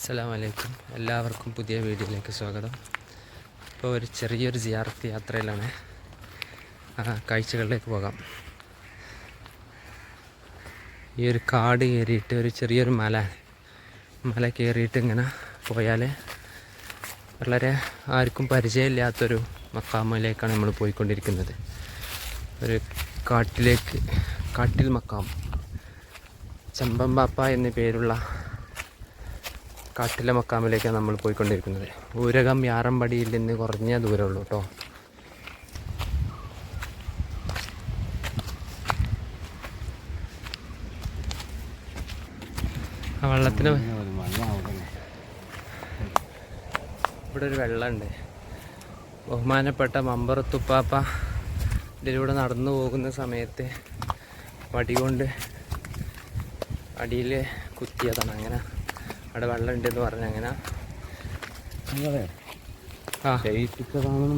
അസ്സലാമു അലൈക്കും. എല്ലാവർക്കും പുതിയ വീഡിയോയിലേക്ക് സ്വാഗതം. ഇപ്പോൾ ഒരു ചെറിയൊരു സിയാറത്ത് യാത്രയിലാണ്. കാഴ്ചകളിലേക്ക് പോകാം. ഈ ഒരു കാട് കയറിയിട്ട് ഒരു ചെറിയൊരു മല കയറിയിട്ട് ഇങ്ങനെ പോയാൽ വളരെ ആർക്കും പരിചയമില്ലാത്തൊരു മക്കാമിലേക്കാണ് നമ്മൾ പോയിക്കൊണ്ടിരിക്കുന്നത്. ഒരു കാട്ടിൽ മക്കാം, ചെമ്പമ്പാപ്പ എന്ന പേരുള്ള കാട്ടിലെ മക്കാമിലേക്കാണ് നമ്മൾ പോയിക്കൊണ്ടിരിക്കുന്നത്. ഊരകം യാറമ്പടിയിൽ നിന്ന് കുറഞ്ഞ ദൂരമുള്ളൂ കേട്ടോ. ആ വെള്ളത്തിന് ഇവിടെ ഒരു വെള്ളമുണ്ട്. ബഹുമാനപ്പെട്ട മമ്പറത്തുപ്പാപ്പ ഇതിലൂടെ നടന്നു പോകുന്ന സമയത്ത് വടി കൊണ്ട് അടിയിൽ കുത്തിയതാണ്. അങ്ങനെ അവിടെ വെള്ളം ഉണ്ടെന്ന് പറഞ്ഞ അങ്ങനെ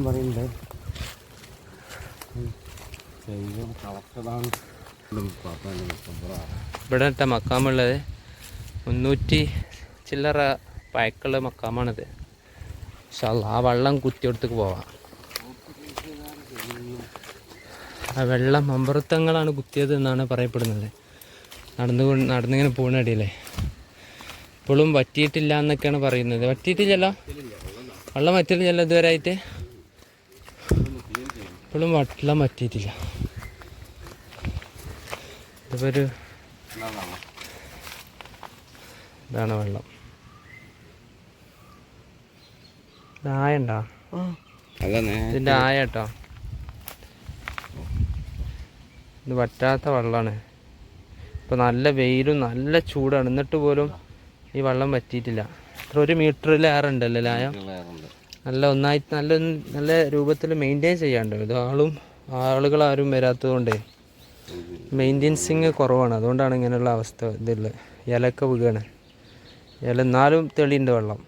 പറയുന്നത് ഇവിടെ ഇട്ട മക്കാമുള്ളത് 300 ചില്ലറ പഴക്കുള്ള മക്കാമാണിത്. പക്ഷെ ആ വെള്ളം കുത്തിയെടുത്തേക്ക് പോവാം. ആ വെള്ളം മമ്പറത്തങ്ങളാണ് കുത്തിയത് എന്നാണ് പറയപ്പെടുന്നത്. നടന്നിങ്ങനെ പോകുന്നടിയില്ലേ. ഇപ്പോഴും വറ്റിയിട്ടില്ല എന്നൊക്കെയാണ് പറയുന്നത്. വറ്റിയിട്ടില്ലല്ലോ, വെള്ളം വറ്റിയിട്ടില്ലല്ലോ ഇതുവരെ ആയിട്ട്. ഇപ്പോഴും വെള്ളം വറ്റിയിട്ടില്ല. ഇതിപ്പോൾ ഇതാണ് വെള്ളം. ആയണ്ടോ? ഇതിൻ്റെ ആയ കേട്ടോ. ഇത് വറ്റാത്ത വെള്ളമാണ്. ഇപ്പോൾ നല്ല വെയിലും നല്ല ചൂടാണ്. എന്നിട്ട് പോലും ഈ വെള്ളം വറ്റിയിട്ടില്ല. ഇത്ര 1 മീറ്ററിലേറെ ഉണ്ടല്ലോ ലായം. ഒന്നായിട്ട് നല്ല രൂപത്തിൽ മെയിൻറ്റെയിൻ ചെയ്യാണ്ട്. ഇത് ആളുകളാരും വരാത്തതുകൊണ്ട് മെയിൻ്റെനൻസിങ് കുറവാണ്. അതുകൊണ്ടാണ് ഇങ്ങനെയുള്ള അവസ്ഥ. ഇതുള്ളത് ഇലയൊക്കെ വീഴാണ്. എന്നാലും തെളിയുണ്ട് വെള്ളം.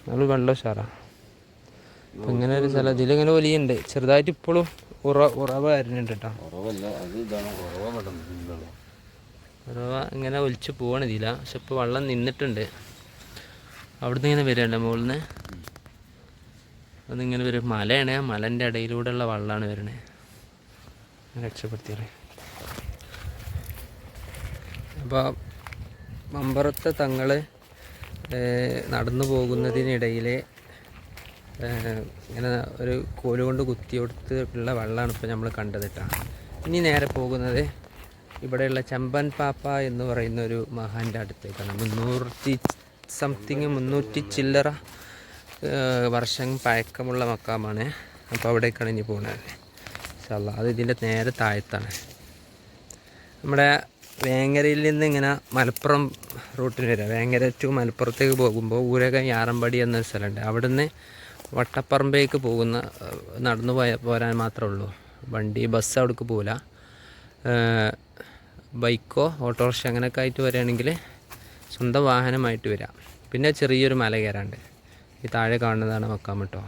നല്ല വെള്ളം ഉഷാറാണ്. അപ്പം ഇങ്ങനെ ഒരു സ്ഥലം ഇതിലിങ്ങനെ വലിയുണ്ട്. ചെറുതായിട്ട് ഇപ്പോഴും ഉറവ വരുന്നുണ്ട് കേട്ടോ. ഉറവ ഇങ്ങനെ ഒലിച്ച് പോവാണ് ഇതില്ല. പക്ഷെ ഇപ്പോൾ വെള്ളം നിന്നിട്ടുണ്ട്. അവിടുന്ന് ഇങ്ങനെ വരണ്ട മുകളിൽ നിന്ന്. അതിങ്ങനെ വരും. മലയാണ്. മലൻ്റെ ഇടയിലൂടെയുള്ള വെള്ളമാണ് വരുന്നത്. രക്ഷപ്പെടുത്തിയത്. അപ്പോൾ മമ്പറത്തെ തങ്ങൾ നടന്നു പോകുന്നതിനിടയിൽ ഇങ്ങനെ ഒരു കോലുകൊണ്ട് കുത്തിയെടുത്തുള്ള വെള്ളമാണ് ഇപ്പോൾ നമ്മൾ കണ്ടത് കേട്ടോ. ഇനി നേരെ പോകുന്നത് ഇവിടെയുള്ള ചെമ്പൻ പാപ്പ എന്ന് പറയുന്ന ഒരു മഹാൻ്റെ അടുത്തേക്കാണ്. 300 ചില്ലറ വർഷം പഴക്കമുള്ള മക്കാമാണ്. അപ്പോൾ അവിടേക്കാണ് ഇനി പോകുന്നത്. ഇൻഷാല്ലാ അത് ഇതിൻ്റെ നേരെ താഴത്താണ്. നമ്മുടെ വേങ്ങരയിൽ നിന്ന് ഇങ്ങനെ മലപ്പുറം റൂട്ടിന് വരിക. വേങ്ങര ടു മലപ്പുറത്തേക്ക് പോകുമ്പോൾ ഊരകം യാറമ്പടി എന്നൊരു സ്ഥലമുണ്ട്. അവിടുന്ന് വട്ടപ്പറമ്പേക്ക് നടന്നു പോരാൻ മാത്രമേ ഉള്ളൂ. ബസ് അവിടേക്ക് പോകില്ല. ബൈക്കോ ഓട്ടോറിക്ഷ അങ്ങനെയൊക്കെ ആയിട്ട് വരികയാണെങ്കിൽ സ്വന്തം വാഹനമായിട്ട് വരാം. പിന്നെ ചെറിയൊരു മല കയറാണ്ട്. ഈ താഴെ കാണുന്നതാണ് മക്കാം കേട്ടോ.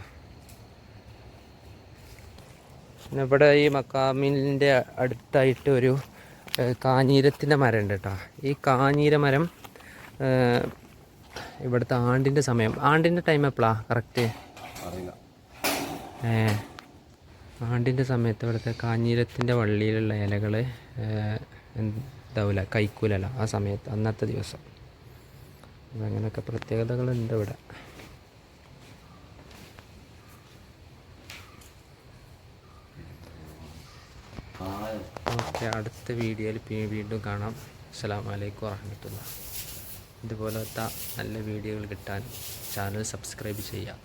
പിന്നെ ഇവിടെ ഈ മക്കാമിൻ്റെ അടുത്തായിട്ട് ഒരു കാഞ്ഞീരത്തിൻ്റെ മരം ഉണ്ട് കേട്ടോ. ഈ കാഞ്ഞീര മരം ഇവിടുത്തെ ആണ്ടിൻ്റെ ടൈം എപ്പോഴാണ് കറക്റ്റ്? ആണ്ടിൻ്റെ സമയത്ത് ഇവിടുത്തെ കാഞ്ഞീരത്തിൻ്റെ വള്ളിയിലുള്ള ഇലകൾ എന്താവില്ല, കഴിക്കൂലല്ല ആ സമയത്ത്, അന്നത്തെ ദിവസം. അപ്പം അങ്ങനെയൊക്കെ പ്രത്യേകതകളുണ്ട് ഇവിടെ. ഓക്കെ, അടുത്ത വീഡിയോയിൽ വീണ്ടും കാണാം. അസ്സലാമു അലൈക്കും വറഹ്മത്തുള്ളാഹി. ഇതുപോലത്തെ നല്ല വീഡിയോകൾ കിട്ടാൻ ചാനൽ സബ്സ്ക്രൈബ് ചെയ്യുക.